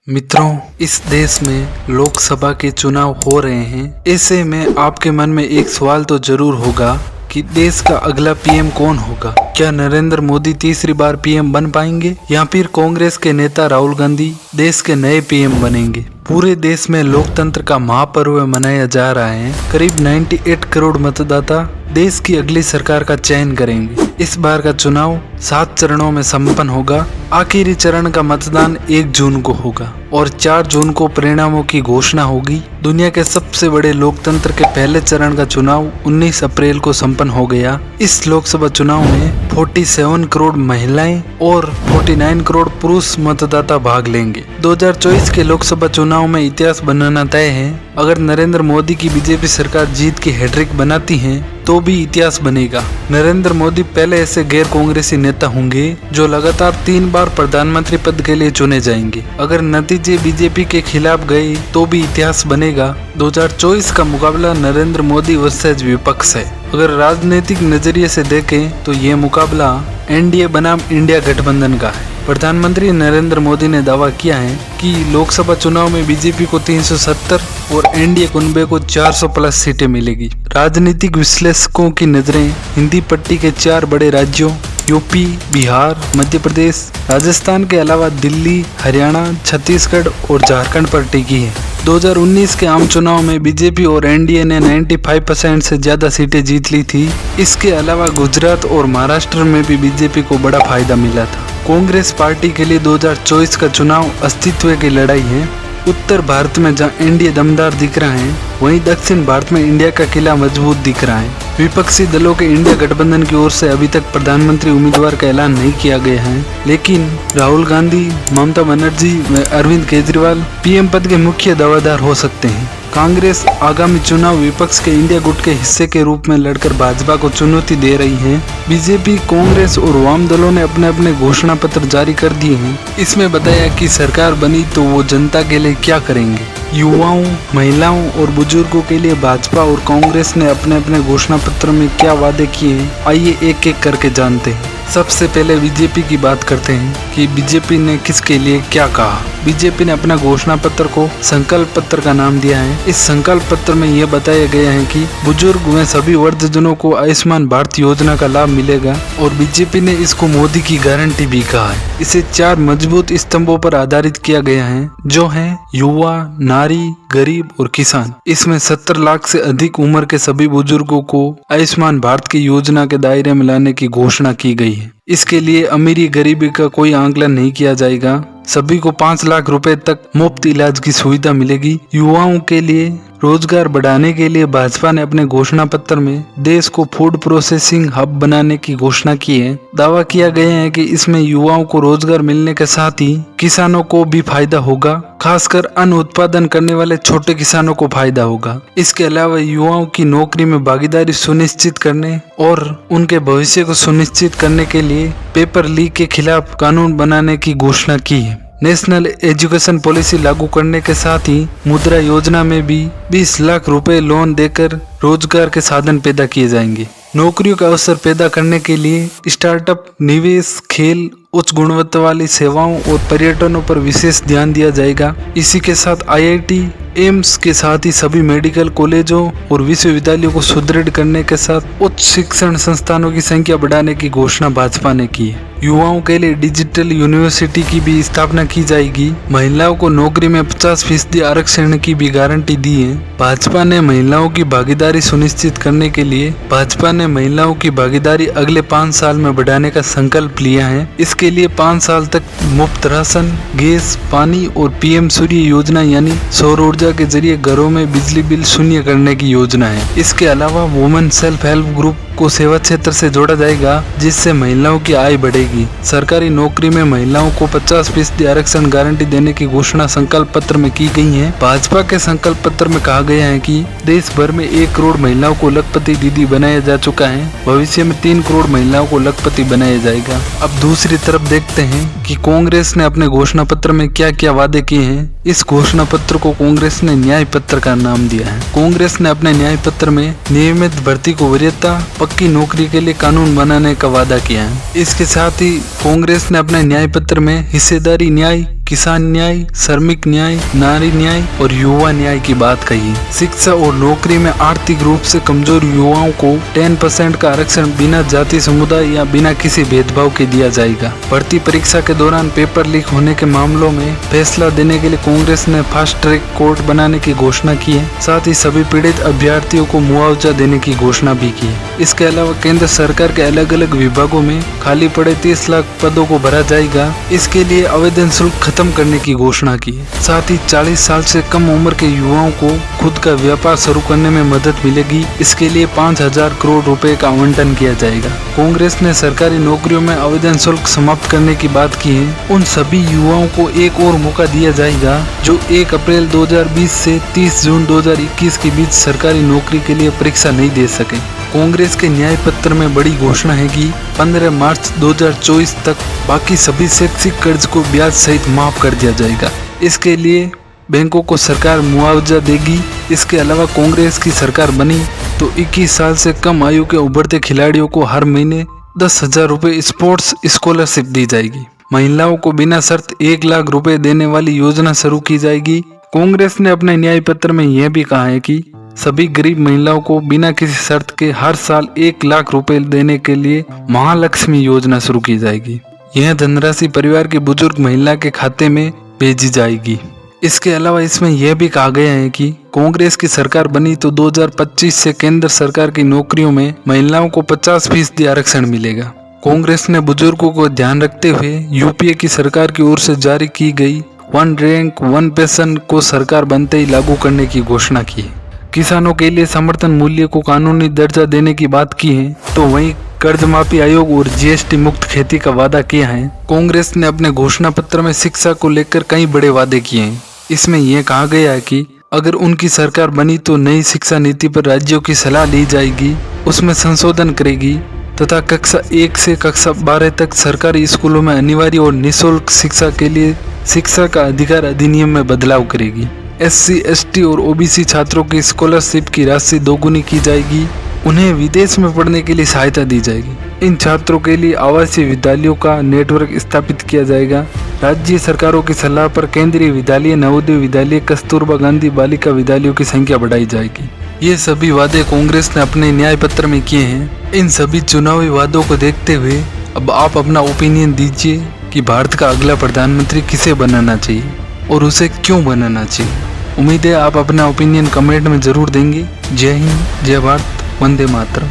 मित्रों, इस देश में लोकसभा के चुनाव हो रहे हैं। ऐसे में आपके मन में एक सवाल तो जरूर होगा कि देश का अगला पीएम कौन होगा। क्या नरेंद्र मोदी तीसरी बार पीएम बन पाएंगे या फिर कांग्रेस के नेता राहुल गांधी देश के नए पीएम बनेंगे। पूरे देश में लोकतंत्र का महापर्व मनाया जा रहा है। करीब 98 करोड़ मतदाता देश की अगली सरकार का चयन करेंगे। इस बार का चुनाव 7 चरणों में संपन्न होगा। आखिरी चरण का मतदान 1 जून को होगा और 4 जून को परिणामों की घोषणा होगी। दुनिया के सबसे बड़े लोकतंत्र के पहले चरण का चुनाव 19 अप्रैल को संपन्न हो गया। इस लोकसभा चुनाव में 47 करोड़ महिलाएं और 49 करोड़ पुरुष मतदाता भाग लेंगे। 2024 के लोकसभा चुनाव में इतिहास बनाना तय है। अगर नरेंद्र मोदी की बीजेपी सरकार जीत की हैट्रिक बनाती है तो भी इतिहास बनेगा। नरेंद्र मोदी पहले ऐसे गैर कांग्रेसी नेता होंगे जो लगातार 3 बार प्रधानमंत्री पद के लिए चुने जाएंगे। अगर नतीजे बीजेपी के खिलाफ गए तो भी इतिहास बनेगा। 2024 का मुकाबला नरेंद्र मोदी वर्सेज विपक्ष है। अगर राजनीतिक नजरिए से देखें तो ये मुकाबला एनडीए बनाम इंडिया गठबंधन का है। प्रधानमंत्री नरेंद्र मोदी ने दावा किया है कि लोकसभा चुनाव में बीजेपी को 370 और एनडीए कुनबे को 400 प्लस सीटें मिलेगी। राजनीतिक विश्लेषकों की नजरें हिंदी पट्टी के 4 बड़े राज्यों यूपी, बिहार, मध्य प्रदेश, राजस्थान के अलावा दिल्ली, हरियाणा, छत्तीसगढ़ और झारखंड पर टिकी है। 2019 के आम चुनाव में बीजेपी और एनडीए ने 95% से ज्यादा सीटें जीत ली थी। इसके अलावा गुजरात और महाराष्ट्र में भी बीजेपी को बड़ा फायदा मिला था। कांग्रेस पार्टी के लिए 2024 का चुनाव अस्तित्व की लड़ाई है। उत्तर भारत में जहां एनडीए दमदार दिख रहा है, वहीं दक्षिण भारत में इंडिया का किला मजबूत दिख रहा है। विपक्षी दलों के इंडिया गठबंधन की ओर से अभी तक प्रधानमंत्री उम्मीदवार का ऐलान नहीं किया गया है, लेकिन राहुल गांधी, ममता बनर्जी व अरविंद केजरीवाल पीएम पद के मुख्य दावेदार हो सकते हैं। कांग्रेस आगामी चुनाव विपक्ष के इंडिया गुट के हिस्से के रूप में लड़कर भाजपा को चुनौती दे रही है। बीजेपी, कांग्रेस और वाम दलों ने अपने अपने घोषणा पत्र जारी कर दिए हैं। इसमें बताया कि सरकार बनी तो वो जनता के लिए क्या करेंगे। युवाओं, महिलाओं और बुजुर्गों के लिए भाजपा और कांग्रेस ने अपने अपने घोषणा पत्र में क्या वादे किए हैं, आइए एक एक करके जानते हैं। सबसे पहले बीजेपी की बात करते हैं कि बीजेपी ने किसके लिए क्या कहा। बीजेपी ने अपना घोषणा पत्र को संकल्प पत्र का नाम दिया है। इस संकल्प पत्र में यह बताया गया है कि बुजुर्ग व सभी वृद्धजनों को आयुष्मान भारत योजना का लाभ मिलेगा और बीजेपी ने इसको मोदी की गारंटी भी कहा है। इसे 4 मजबूत स्तंभों पर आधारित किया गया है, जो है युवा, नारी, गरीब और किसान। इसमें 70 लाख से अधिक उम्र के सभी बुजुर्गों को आयुष्मान भारत की योजना के दायरे में लाने की घोषणा की गई है। इसके लिए अमीरी गरीबी का कोई आंकलन नहीं किया जाएगा। सभी को 5 लाख रुपए तक मुफ्त इलाज की सुविधा मिलेगी। युवाओं के लिए रोजगार बढ़ाने के लिए भाजपा ने अपने घोषणा पत्र में देश को फूड प्रोसेसिंग हब बनाने की घोषणा की है। दावा किया गया है कि इसमें युवाओं को रोजगार मिलने के साथ ही किसानों को भी फायदा होगा, खासकर अन्न उत्पादन करने वाले छोटे किसानों को फायदा होगा। इसके अलावा युवाओं की नौकरी में भागीदारी सुनिश्चित करने और उनके भविष्य को सुनिश्चित करने के लिए पेपर लीक के खिलाफ कानून बनाने की घोषणा की है। नेशनल एजुकेशन पॉलिसी लागू करने के साथ ही मुद्रा योजना में भी 20 लाख रुपए लोन देकर रोजगार के साधन पैदा किए जाएंगे। नौकरियों का अवसर पैदा करने के लिए स्टार्टअप, निवेश, खेल, उच्च गुणवत्ता वाली सेवाओं और पर्यटनों पर विशेष ध्यान दिया जाएगा। इसी के साथ आईआईटी, एम्स के साथ ही सभी मेडिकल कॉलेजों और विश्वविद्यालयों को सुदृढ़ करने के साथ उच्च शिक्षण संस्थानों की संख्या बढ़ाने की घोषणा भाजपा ने की है। युवाओं के लिए डिजिटल यूनिवर्सिटी की भी स्थापना की जाएगी। महिलाओं को नौकरी में 50% आरक्षण की भी गारंटी दी है। भाजपा ने महिलाओं की भागीदारी सुनिश्चित करने के लिए भाजपा ने महिलाओं की भागीदारी अगले 5 साल में बढ़ाने का संकल्प लिया है। इसके लिए 5 साल तक मुफ्त राशन, गैस, पानी और पीएम सूर्य योजना यानी सौर ऊर्जा के जरिए घरों में बिजली बिल शून्य करने की योजना है। इसके अलावा वुमेन सेल्फ हेल्प ग्रुप को सेवा क्षेत्र से जोड़ा जाएगा, जिससे महिलाओं की आय बढ़ेगी। सरकारी नौकरी में महिलाओं को 50% आरक्षण गारंटी देने की घोषणा संकल्प पत्र में की गई है। भाजपा के संकल्प पत्र में कहा गया है कि देश भर में 1 करोड़ महिलाओं को लखपति दीदी बनाया जा चुका है। भविष्य में 3 करोड़ महिलाओं को लखपति बनाया जाएगा। अब दूसरी तरफ देखते हैं कि कांग्रेस ने अपने घोषणा पत्र में क्या क्या वादे किए हैं। इस घोषणा पत्र को कांग्रेस ने न्याय पत्र का नाम दिया है। कांग्रेस ने अपने न्याय पत्र में नियमित भर्ती को वरीयता, पक्की नौकरी के लिए कानून बनाने का वादा किया है। इसके साथ ही कांग्रेस ने अपने न्याय पत्र में हिस्सेदारी न्याय, किसान न्याय, श्रमिक न्याय, नारी न्याय और युवा न्याय की बात कही। शिक्षा और नौकरी में आर्थिक रूप से कमजोर युवाओं को 10% का आरक्षण बिना जाति समुदाय या बिना किसी भेदभाव के दिया जाएगा। भर्ती परीक्षा के दौरान पेपर लीक होने के मामलों में फैसला देने के लिए कांग्रेस ने फास्ट ट्रैक कोर्ट बनाने की घोषणा की है। साथ ही सभी पीड़ित अभ्यर्थियों को मुआवजा देने की घोषणा भी की है। इसके अलावा केंद्र सरकार के अलग अलग विभागों में खाली पड़े 30 लाख पदों को भरा जाएगा। इसके लिए आवेदन शुल्क खत्म करने की घोषणा की है। साथ ही 40 साल से कम उम्र के युवाओं को खुद का व्यापार शुरू करने में मदद मिलेगी। इसके लिए 5,000 करोड़ रुपए का आवंटन किया जाएगा। कांग्रेस ने सरकारी नौकरियों में आवेदन शुल्क समाप्त करने की बात की है। उन सभी युवाओं को एक और मौका दिया जाएगा जो 1 अप्रैल 2020 से 30 जून 2021 के बीच सरकारी नौकरी के लिए परीक्षा नहीं दे सके। कांग्रेस के न्याय पत्र में बड़ी घोषणा है कि 15 मार्च 2024 तक बाकी सभी शैक्षिक कर्ज को ब्याज सहित माफ कर दिया जाएगा। इसके लिए बैंकों को सरकार मुआवजा देगी। इसके अलावा कांग्रेस की सरकार बनी तो 21 साल से कम आयु के उभरते खिलाड़ियों को हर महीने 10,000 रुपये स्पोर्ट्स स्कॉलरशिप दी जाएगी। महिलाओं को बिना शर्त 1 लाख रुपए देने वाली योजना शुरू की जाएगी। कांग्रेस ने अपने न्याय पत्र में यह भी कहा है कि सभी गरीब महिलाओं को बिना किसी शर्त के हर साल 1 लाख रुपए देने के लिए महालक्ष्मी योजना शुरू की जाएगी। यह धनराशि परिवार की बुजुर्ग महिला के खाते में भेजी जाएगी। इसके अलावा इसमें यह भी कहा गया है कि कांग्रेस की सरकार बनी तो 2025 से केंद्र सरकार की नौकरियों में महिलाओं को 50% आरक्षण मिलेगा। कांग्रेस ने बुजुर्गों को ध्यान रखते हुए यूपीए की सरकार की ओर से जारी की गई 1 रैंक 1 पेंशन को सरकार बनते ही लागू करने की घोषणा की है। किसानों के लिए समर्थन मूल्य को कानूनी दर्जा देने की बात की है तो वहीं कर्ज माफी आयोग और जीएसटी मुक्त खेती का वादा किया है। कांग्रेस ने अपने घोषणा पत्र में शिक्षा को लेकर कई बड़े वादे किए हैं। इसमें यह कहा गया है कि अगर उनकी सरकार बनी तो नई शिक्षा नीति पर राज्यों की सलाह ली जाएगी, उसमें संशोधन करेगी तथा कक्षा 1 से कक्षा 12 तक सरकारी स्कूलों में अनिवार्य और निःशुल्क शिक्षा के लिए शिक्षा का अधिकार अधिनियम में बदलाव करेगी। SC, ST और OBC छात्रों की स्कॉलरशिप की राशि दोगुनी की जाएगी। उन्हें विदेश में पढ़ने के लिए सहायता दी जाएगी। इन छात्रों के लिए आवासीय विद्यालयों का नेटवर्क स्थापित किया जाएगा। राज्य सरकारों की सलाह पर केंद्रीय विद्यालय, नवोदय विद्यालय, कस्तूरबा गांधी बालिका विद्यालयों की संख्या बढ़ाई जाएगी। ये सभी वादे कांग्रेस ने अपने न्याय पत्र में किए हैं। इन सभी चुनावी वादों को देखते हुए अब आप अपना ओपिनियन दीजिए कि भारत का अगला प्रधानमंत्री किसे बनाना चाहिए और उसे क्यों बनाना चाहिए। उम्मीद है आप अपना ओपिनियन कमेंट में जरूर देंगे। जय हिंद, जय भारत, वंदे मातरम।